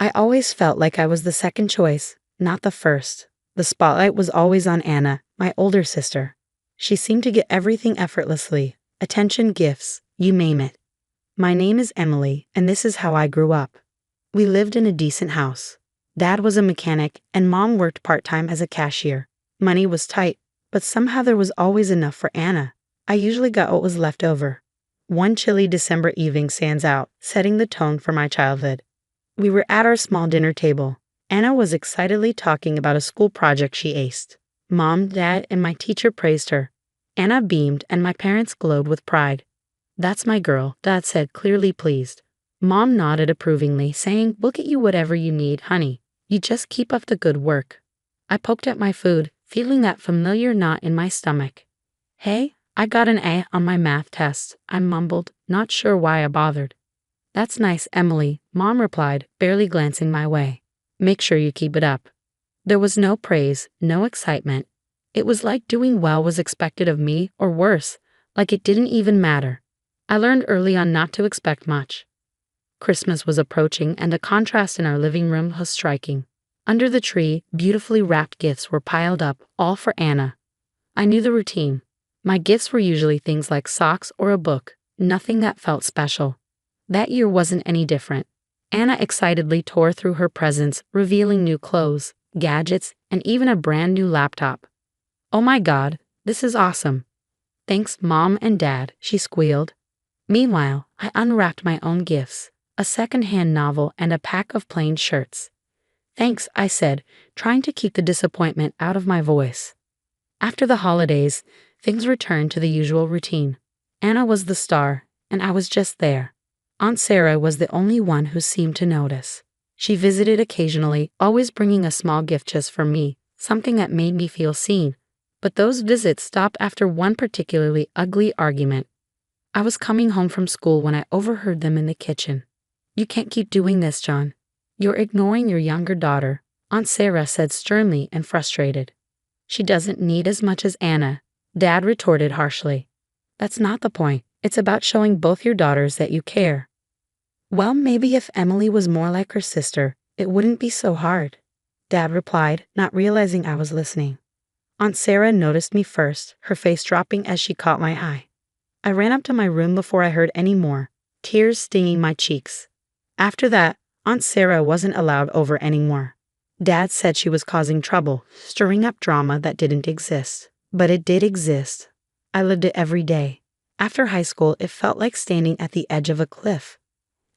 I always felt like I was the second choice, not the first. The spotlight was always on Anna, my older sister. She seemed to get everything effortlessly. Attention, gifts, you name it. My name is Emily, and this is how I grew up. We lived in a decent house. Dad was a mechanic, and Mom worked part-time as a cashier. Money was tight, but somehow there was always enough for Anna. I usually got what was left over. One chilly December evening stands out, setting the tone for my childhood. We were at our small dinner table. Anna was excitedly talking about a school project she aced. Mom, Dad, and my teacher praised her. Anna beamed, and my parents glowed with pride. "That's my girl," Dad said, clearly pleased. Mom nodded approvingly, saying, "We'll get you whatever you need, honey. You just keep up the good work." I poked at my food, feeling that familiar knot in my stomach. "Hey, I got an A on my math test," I mumbled, not sure why I bothered. "That's nice, Emily," Mom replied, barely glancing my way. "Make sure you keep it up." There was no praise, no excitement. It was like doing well was expected of me, or worse, like it didn't even matter. I learned early on not to expect much. Christmas was approaching, and the contrast in our living room was striking. Under the tree, beautifully wrapped gifts were piled up, all for Anna. I knew the routine. My gifts were usually things like socks or a book, nothing that felt special. That year wasn't any different. Anna excitedly tore through her presents, revealing new clothes, gadgets, and even a brand new laptop. "Oh my God, this is awesome." "Thanks, Mom and Dad," she squealed. Meanwhile, I unwrapped my own gifts, a second-hand novel and a pack of plain shirts. "Thanks," I said, trying to keep the disappointment out of my voice. After the holidays, things returned to the usual routine. Anna was the star, and I was just there. Aunt Sarah was the only one who seemed to notice. She visited occasionally, always bringing a small gift just for me, something that made me feel seen. But those visits stopped after one particularly ugly argument. I was coming home from school when I overheard them in the kitchen. "You can't keep doing this, John. You're ignoring your younger daughter," Aunt Sarah said sternly and frustrated. "She doesn't need as much as Anna," Dad retorted harshly. "That's not the point. It's about showing both your daughters that you care." "Well, maybe if Emily was more like her sister, it wouldn't be so hard," Dad replied, not realizing I was listening. Aunt Sarah noticed me first, her face dropping as she caught my eye. I ran up to my room before I heard any more, tears stinging my cheeks. After that, Aunt Sarah wasn't allowed over anymore. Dad said she was causing trouble, stirring up drama that didn't exist. But it did exist. I lived it every day. After high school, it felt like standing at the edge of a cliff.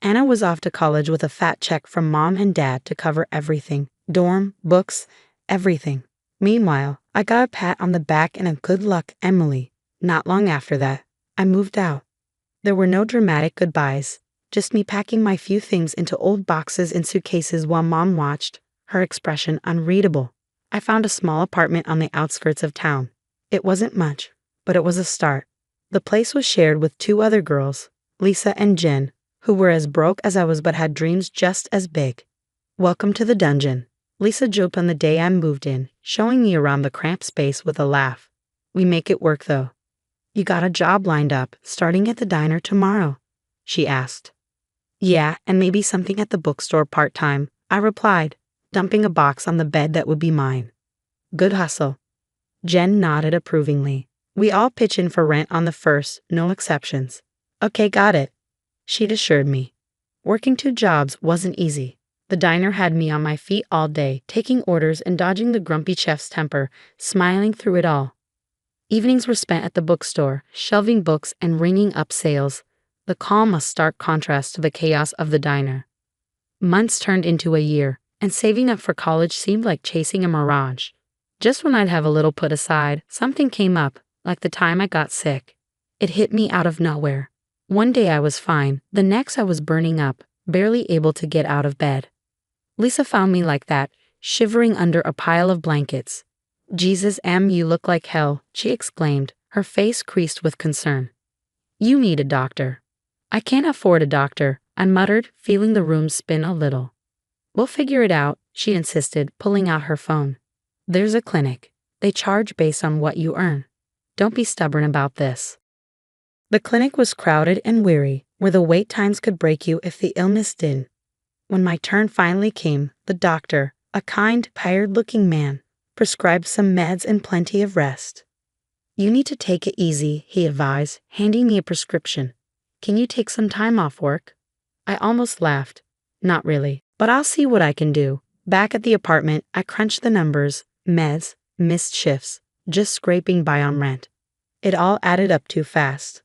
Anna was off to college with a fat check from Mom and Dad to cover everything, dorm, books, everything. Meanwhile, I got a pat on the back and a "good luck, Emily." Not long after that, I moved out. There were no dramatic goodbyes, just me packing my few things into old boxes and suitcases while Mom watched, her expression unreadable. I found a small apartment on the outskirts of town. It wasn't much, but it was a start. The place was shared with two other girls, Lisa and Jen, who were as broke as I was but had dreams just as big. "Welcome to the dungeon," Lisa joked on the day I moved in, showing me around the cramped space with a laugh. "We make it work, though." "You got a job lined up, starting at the diner tomorrow?" she asked. "Yeah, and maybe something at the bookstore part-time," I replied, dumping a box on the bed that would be mine. "Good hustle." Jen nodded approvingly. "We all pitch in for rent on the first, no exceptions." "Okay, got it," she'd assured me. Working two jobs wasn't easy. The diner had me on my feet all day, taking orders and dodging the grumpy chef's temper, smiling through it all. Evenings were spent at the bookstore, shelving books and ringing up sales, the calm a stark contrast to the chaos of the diner. Months turned into a year, and saving up for college seemed like chasing a mirage. Just when I'd have a little put aside, something came up, like the time I got sick. It hit me out of nowhere. One day I was fine, the next I was burning up, barely able to get out of bed. Lisa found me like that, shivering under a pile of blankets. "Jesus, Em, you look like hell," she exclaimed, her face creased with concern. "You need a doctor." "I can't afford a doctor," I muttered, feeling the room spin a little. "We'll figure it out," she insisted, pulling out her phone. "There's a clinic. They charge based on what you earn. Don't be stubborn about this." The clinic was crowded and weary, where the wait times could break you if the illness didn't. When my turn finally came, the doctor, a kind, tired-looking man, prescribed some meds and plenty of rest. "You need to take it easy," he advised, handing me a prescription. "Can you take some time off work?" I almost laughed. Not really, but I'll see what I can do. Back at the apartment, I crunched the numbers, meds, missed shifts, just scraping by on rent. It all added up too fast.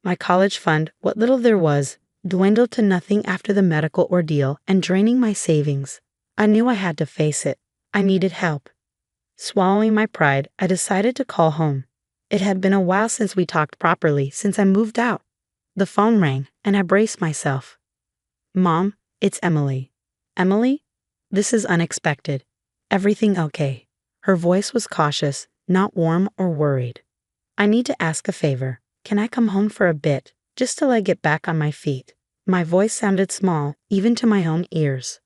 My college fund, what little there was, dwindled to nothing after the medical ordeal and draining my savings. I knew I had to face it. I needed help. Swallowing my pride, I decided to call home. It had been a while since we talked properly, since I moved out. The phone rang, and I braced myself. "Mom, it's Emily." "Emily? This is unexpected. Everything okay?" Her voice was cautious, not warm or worried. "I need to ask a favor. Can I come home for a bit, just till I get back on my feet?" My voice sounded small, even to my own ears.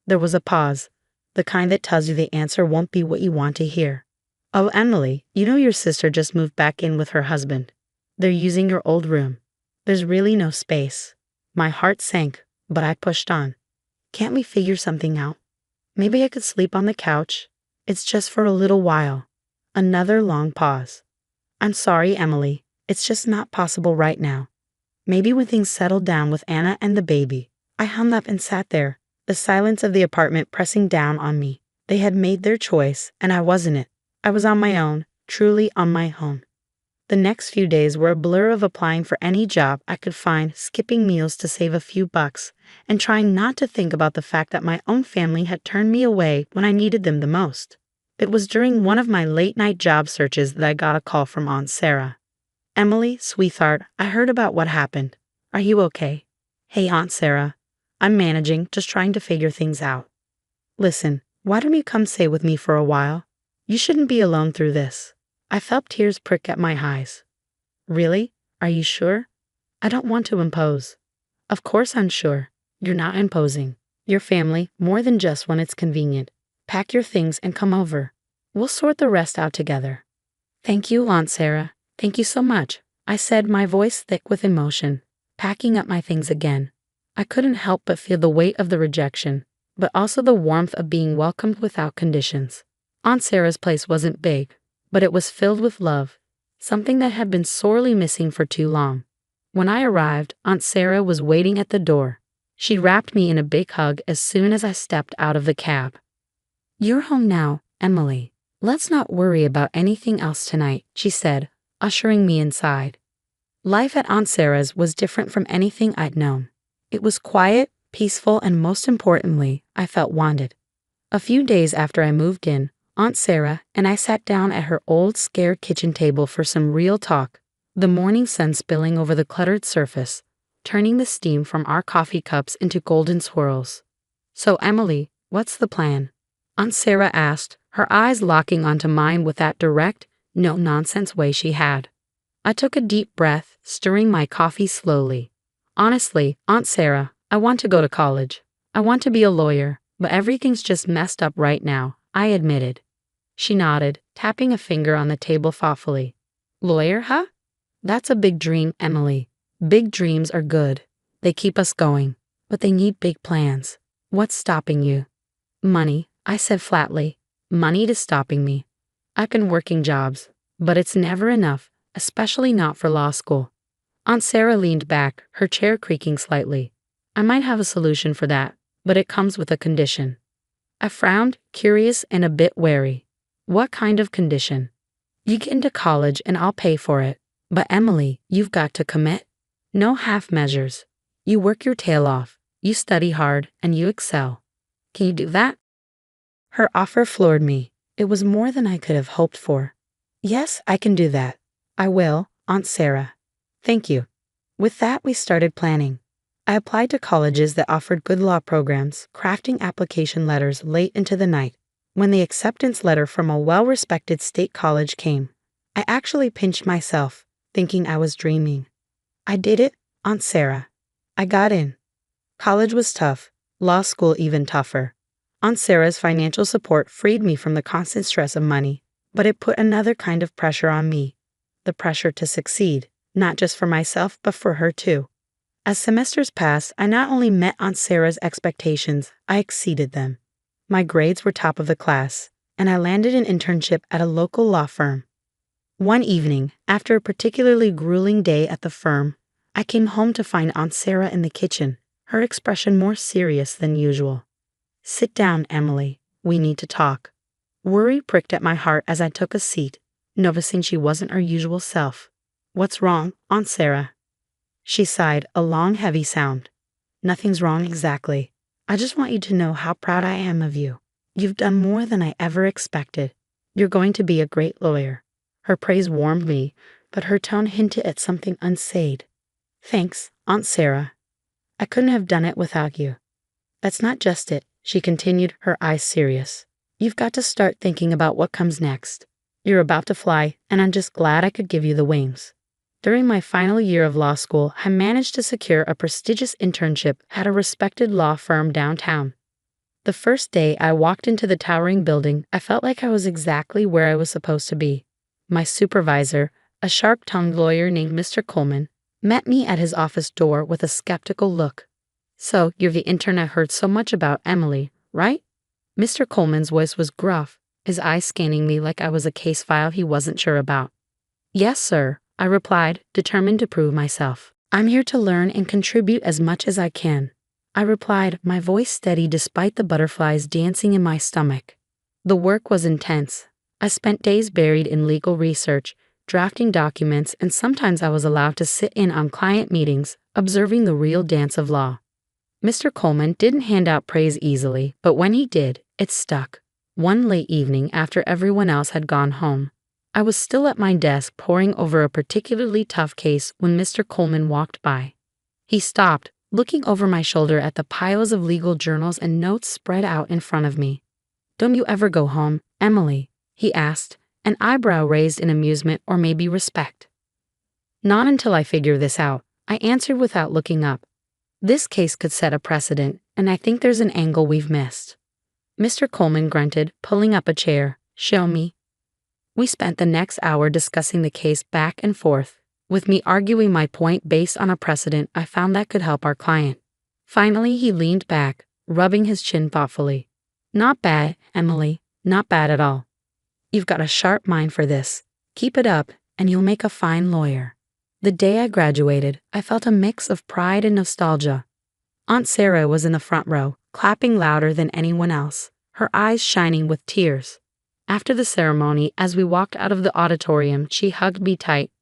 There was a pause, the kind that tells you the answer won't be what you want to hear. "Oh, Emily, you know your sister just moved back in with her husband. They're using your old room. There's really no space." My heart sank, but I pushed on. "Can't we figure something out? Maybe I could sleep on the couch. It's just for a little while." Another long pause. "I'm sorry, Emily. It's just not possible right now. Maybe when things settle down with Anna and the baby." I hung up and sat there, the silence of the apartment pressing down on me. They had made their choice, and I wasn't it. I was on my own, truly on my own. The next few days were a blur of applying for any job I could find, skipping meals to save a few bucks, and trying not to think about the fact that my own family had turned me away when I needed them the most. It was during one of my late-night job searches that I got a call from Aunt Sarah. "Emily, sweetheart, I heard about what happened. Are you okay?" "Hey, Aunt Sarah. I'm managing, just trying to figure things out. Listen, why don't you come stay with me for a while? You shouldn't be alone through this." I felt tears prick at my eyes. "Really? Are you sure?" "I don't want to impose." "Of course I'm sure. You're not imposing. Your family, more than just when it's convenient. Pack your things and come over. We'll sort the rest out together." "Thank you, Aunt Sarah. Thank you so much," I said, my voice thick with emotion, packing up my things again. I couldn't help but feel the weight of the rejection, but also the warmth of being welcomed without conditions. Aunt Sarah's place wasn't big, but it was filled with love, something that had been sorely missing for too long. When I arrived, Aunt Sarah was waiting at the door. She wrapped me in a big hug as soon as I stepped out of the cab. "You're home now, Emily. Let's not worry about anything else tonight," she said, ushering me inside. Life at Aunt Sarah's was different from anything I'd known. It was quiet, peaceful, and most importantly, I felt wanted. A few days after I moved in, Aunt Sarah and I sat down at her old, scared kitchen table for some real talk, the morning sun spilling over the cluttered surface, turning the steam from our coffee cups into golden swirls. "So, Emily, what's the plan?" Aunt Sarah asked, her eyes locking onto mine with that direct, no-nonsense way she had. I took a deep breath, stirring my coffee slowly. "Honestly, Aunt Sarah, I want to go to college. I want to be a lawyer, but everything's just messed up right now," I admitted. She nodded, tapping a finger on the table thoughtfully. "Lawyer, huh? That's a big dream, Emily. Big dreams are good. They keep us going, but they need big plans. What's stopping you?" "Money," I said flatly. "Money is stopping me. I've been working jobs, but it's never enough, especially not for law school." Aunt Sarah leaned back, her chair creaking slightly. "I might have a solution for that, but it comes with a condition." I frowned, curious and a bit wary. "What kind of condition?" "You get into college and I'll pay for it. But Emily, you've got to commit. No half measures. You work your tail off, you study hard, and you excel. Can you do that?" Her offer floored me. It was more than I could have hoped for. "Yes, I can do that. I will, Aunt Sarah. Thank you." With that, we started planning. I applied to colleges that offered good law programs, crafting application letters late into the night. When the acceptance letter from a well-respected state college came, I actually pinched myself, thinking I was dreaming. I did it, Aunt Sarah. I got in. College was tough, law school even tougher. Aunt Sarah's financial support freed me from the constant stress of money, but it put another kind of pressure on me, the pressure to succeed, not just for myself but for her too. As semesters passed, I not only met Aunt Sarah's expectations, I exceeded them. My grades were top of the class, and I landed an internship at a local law firm. One evening, after a particularly grueling day at the firm, I came home to find Aunt Sarah in the kitchen, her expression more serious than usual. "Sit down, Emily. We need to talk." Worry pricked at my heart as I took a seat, noticing she wasn't her usual self. "What's wrong, Aunt Sarah?" She sighed, a long, heavy sound. "Nothing's wrong exactly. I just want you to know how proud I am of you. You've done more than I ever expected. You're going to be a great lawyer." Her praise warmed me, but her tone hinted at something unsaid. "Thanks, Aunt Sarah. I couldn't have done it without you." "That's not just it," she continued, her eyes serious. "You've got to start thinking about what comes next. You're about to fly, and I'm just glad I could give you the wings." During my final year of law school, I managed to secure a prestigious internship at a respected law firm downtown. The first day I walked into the towering building, I felt like I was exactly where I was supposed to be. My supervisor, a sharp-tongued lawyer named Mr. Coleman, met me at his office door with a skeptical look. "So, you're the intern I heard so much about, Emily, right?" Mr. Coleman's voice was gruff, his eyes scanning me like I was a case file he wasn't sure about. "Yes, sir," I replied, determined to prove myself. "I'm here to learn and contribute as much as I can," I replied, my voice steady despite the butterflies dancing in my stomach. The work was intense. I spent days buried in legal research, drafting documents, and sometimes I was allowed to sit in on client meetings, observing the real dance of law. Mr. Coleman didn't hand out praise easily, but when he did, it stuck. One late evening after everyone else had gone home, I was still at my desk poring over a particularly tough case when Mr. Coleman walked by. He stopped, looking over my shoulder at the piles of legal journals and notes spread out in front of me. "Don't you ever go home, Emily?" he asked, an eyebrow raised in amusement or maybe respect. "Not until I figure this out," I answered without looking up. "This case could set a precedent, and I think there's an angle we've missed." Mr. Coleman grunted, pulling up a chair. "Show me." We spent the next hour discussing the case back and forth, with me arguing my point based on a precedent I found that could help our client. Finally, he leaned back, rubbing his chin thoughtfully. "Not bad, Emily, not bad at all. You've got a sharp mind for this. Keep it up, and you'll make a fine lawyer." The day I graduated, I felt a mix of pride and nostalgia. Aunt Sarah was in the front row, clapping louder than anyone else, her eyes shining with tears. After the ceremony, as we walked out of the auditorium, she hugged me tight.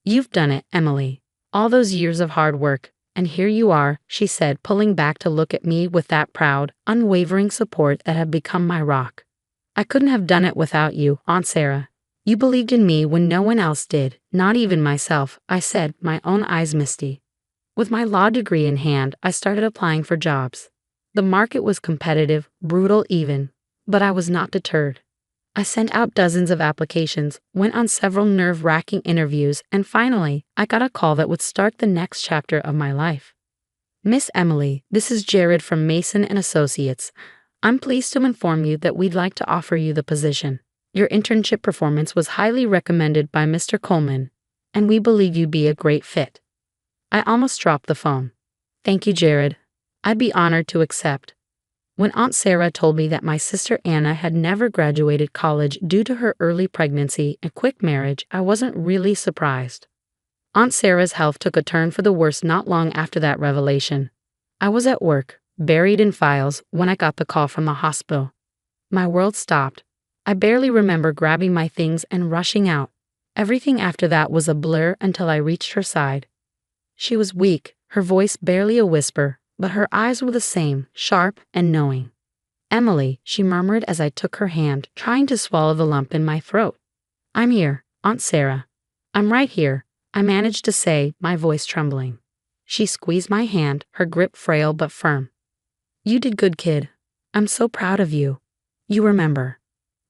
"You've done it, Emily. All those years of hard work, and here you are," she said, pulling back to look at me with that proud, unwavering support that had become my rock. "I couldn't have done it without you, Aunt Sarah. You believed in me when no one else did, not even myself," I said, my own eyes misty. With my law degree in hand, I started applying for jobs. The market was competitive, brutal even, but I was not deterred. I sent out dozens of applications, went on several nerve-wracking interviews, and finally, I got a call that would start the next chapter of my life. "Miss Emily, this is Jared from Mason & Associates. I'm pleased to inform you that we'd like to offer you the position. Your internship performance was highly recommended by Mr. Coleman, and we believe you'd be a great fit." I almost dropped the phone. "Thank you, Jared. I'd be honored to accept." When Aunt Sarah told me that my sister Anna had never graduated college due to her early pregnancy and quick marriage, I wasn't really surprised. Aunt Sarah's health took a turn for the worse not long after that revelation. I was at work, buried in files, when I got the call from the hospital. My world stopped. I barely remember grabbing my things and rushing out. Everything after that was a blur until I reached her side. She was weak, her voice barely a whisper, but her eyes were the same, sharp and knowing. "Emily," she murmured as I took her hand, trying to swallow the lump in my throat. "I'm here, Aunt Sarah. I'm right here," I managed to say, my voice trembling. She squeezed my hand, her grip frail but firm. "You did good, kid. I'm so proud of you. You remember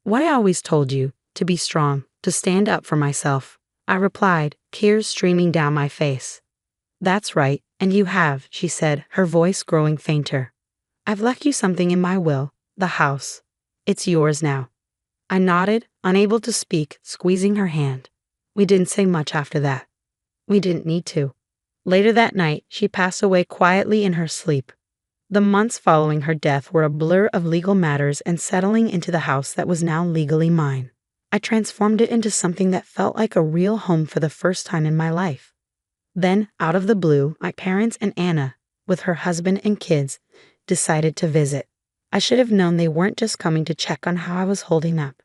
what I always told you, to be strong, to stand up for myself," I replied, tears streaming down my face. "That's right, and you have," she said, her voice growing fainter. "I've left you something in my will, the house. It's yours now." I nodded, unable to speak, squeezing her hand. We didn't say much after that. We didn't need to. Later that night, she passed away quietly in her sleep. The months following her death were a blur of legal matters and settling into the house that was now legally mine. I transformed it into something that felt like a real home for the first time in my life. Then, out of the blue, my parents and Anna, with her husband and kids, decided to visit. I should have known they weren't just coming to check on how I was holding up.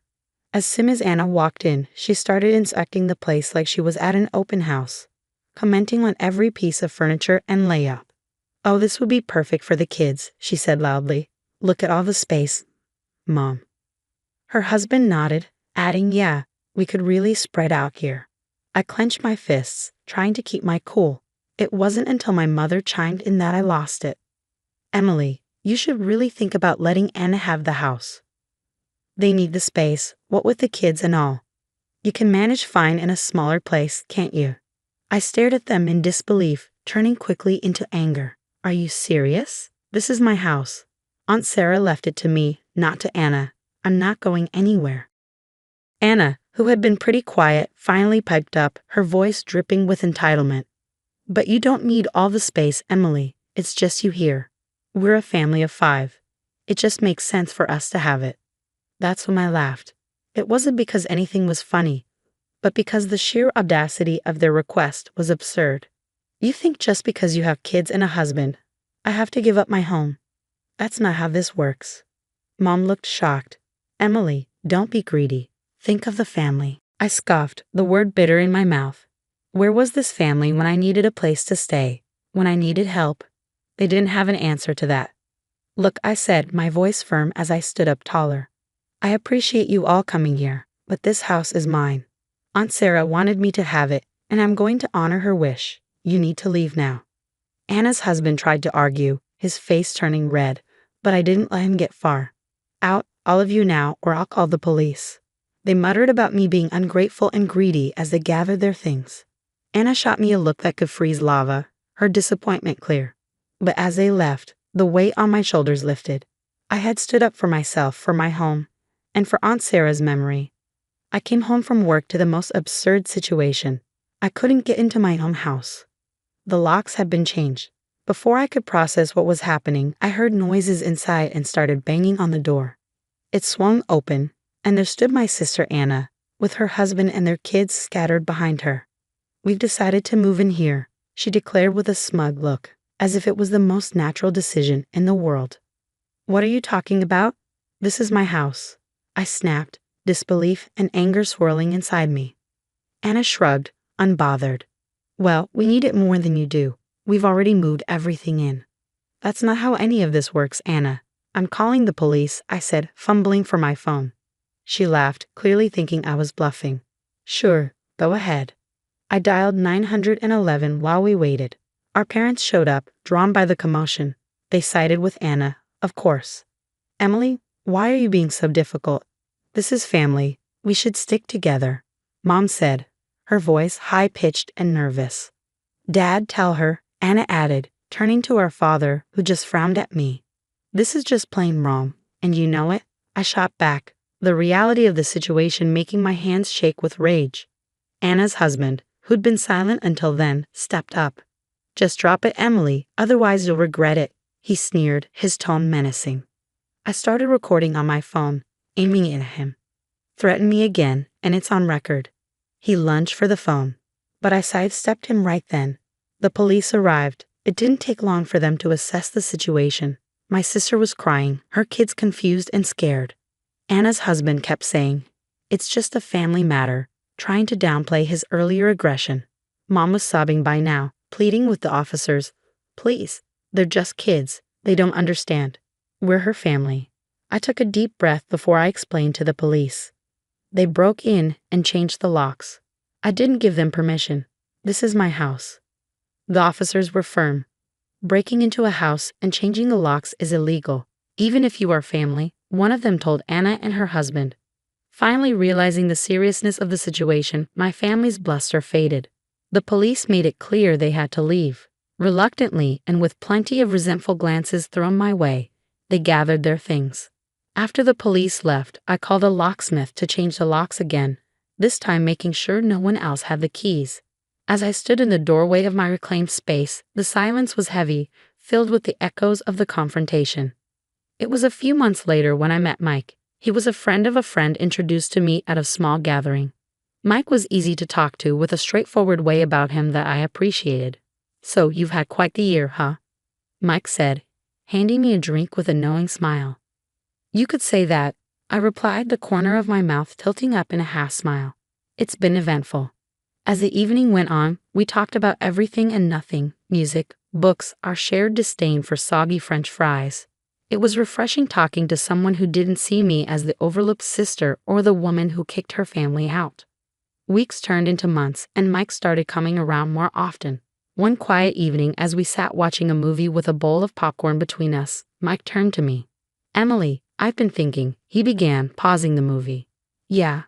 As soon as Anna walked in, she started inspecting the place like she was at an open house, commenting on every piece of furniture and layout. "Oh, this would be perfect for the kids," she said loudly. "Look at all the space, Mom." Her husband nodded, adding, "Yeah, we could really spread out here." I clenched my fists, trying to keep my cool. It wasn't until my mother chimed in that I lost it. "Emily, you should really think about letting Anna have the house. They need the space, what with the kids and all. You can manage fine in a smaller place, can't you?" I stared at them in disbelief, turning quickly into anger. "Are you serious? This is my house. Aunt Sarah left it to me, not to Anna. I'm not going anywhere." Anna, who had been pretty quiet, finally piped up, her voice dripping with entitlement. "But you don't need all the space, Emily. It's just you here. We're a family of 5. It just makes sense for us to have it." That's when I laughed. It wasn't because anything was funny, but because the sheer audacity of their request was absurd. "You think just because you have kids and a husband, I have to give up my home? That's not how this works." Mom looked shocked. "Emily, don't be greedy. Think of the family." I scoffed, the word bitter in my mouth. Where was this family when I needed a place to stay, when I needed help? They didn't have an answer to that. "Look," I said, my voice firm as I stood up taller. "I appreciate you all coming here, but this house is mine. Aunt Sarah wanted me to have it, and I'm going to honor her wish. You need to leave now." Anna's husband tried to argue, his face turning red, but I didn't let him get far. "Out, all of you now, or I'll call the police." They muttered about me being ungrateful and greedy as they gathered their things. Anna shot me a look that could freeze lava, her disappointment clear. But as they left, the weight on my shoulders lifted. I had stood up for myself, for my home, and for Aunt Sarah's memory. I came home from work to the most absurd situation. I couldn't get into my own house. The locks had been changed. Before I could process what was happening, I heard noises inside and started banging on the door. It swung open, and there stood my sister Anna, with her husband and their kids scattered behind her. "We've decided to move in here," she declared with a smug look, as if it was the most natural decision in the world. "What are you talking about? This is my house," I snapped, disbelief and anger swirling inside me. Anna shrugged, unbothered. "Well, we need it more than you do. We've already moved everything in." "That's not how any of this works, Anna. I'm calling the police," I said, fumbling for my phone. She laughed, clearly thinking I was bluffing. "Sure, go ahead." I dialed 911 while we waited. Our parents showed up, drawn by the commotion. They sided with Anna, of course. "Emily, why are you being so difficult? This is family. We should stick together," Mom said, her voice high-pitched and nervous. "Dad, tell her," Anna added, turning to our father, who just frowned at me. "This is just plain wrong, and you know it," I shot back, the reality of the situation making my hands shake with rage. Anna's husband, who'd been silent until then, stepped up. "Just drop it, Emily, otherwise you'll regret it," he sneered, his tone menacing. I started recording on my phone, aiming it at him. "Threaten me again, and it's on record." He lunged for the phone, but I sidestepped him right then. The police arrived. It didn't take long for them to assess the situation. My sister was crying, her kids confused and scared. Anna's husband kept saying, "It's just a family matter," trying to downplay his earlier aggression. Mom was sobbing by now, pleading with the officers. "Please, they're just kids. They don't understand. We're her family." I took a deep breath before I explained to the police. They broke in and changed the locks. I didn't give them permission. This is my house. The officers were firm. Breaking into a house and changing the locks is illegal, even if you are family, one of them told Anna and her husband. Finally realizing the seriousness of the situation, my family's bluster faded. The police made it clear they had to leave. Reluctantly, and with plenty of resentful glances thrown my way, they gathered their things. After the police left, I called a locksmith to change the locks again, this time making sure no one else had the keys. As I stood in the doorway of my reclaimed space, the silence was heavy, filled with the echoes of the confrontation. It was a few months later when I met Mike. He was a friend of a friend introduced to me at a small gathering. Mike was easy to talk to with a straightforward way about him that I appreciated. "So you've had quite the year, huh?" Mike said, handing me a drink with a knowing smile. "You could say that," I replied, the corner of my mouth tilting up in a half smile. "It's been eventful." As the evening went on, we talked about everything and nothing: music, books, our shared disdain for soggy French fries. It was refreshing talking to someone who didn't see me as the overlooked sister or the woman who kicked her family out. Weeks turned into months, and Mike started coming around more often. One quiet evening, as we sat watching a movie with a bowl of popcorn between us, Mike turned to me. "Emily, I've been thinking," he began, pausing the movie. "Yeah,"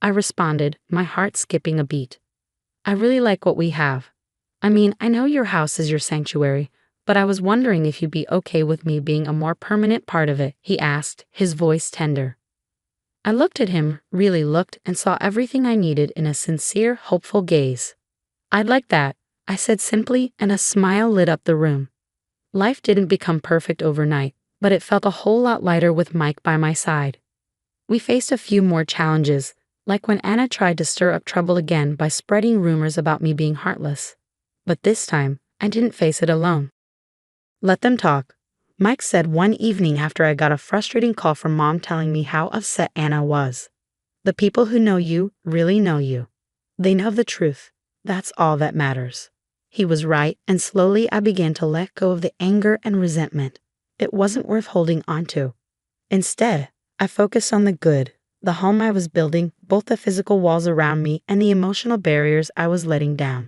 I responded, my heart skipping a beat. "I really like what we have. I mean, I know your house is your sanctuary, but I was wondering if you'd be okay with me being a more permanent part of it," he asked, his voice tender. I looked at him, really looked, and saw everything I needed in a sincere, hopeful gaze. "I'd like that," I said simply, and a smile lit up the room. Life didn't become perfect overnight, but it felt a whole lot lighter with Mike by my side. We faced a few more challenges, like when Anna tried to stir up trouble again by spreading rumors about me being heartless. But this time, I didn't face it alone. "Let them talk," Mike said one evening after I got a frustrating call from Mom telling me how upset Anna was. "The people who know you really know you. They know the truth. That's all that matters." He was right, and slowly I began to let go of the anger and resentment. It wasn't worth holding on to. Instead, I focused on the good, the home I was building, both the physical walls around me and the emotional barriers I was letting down.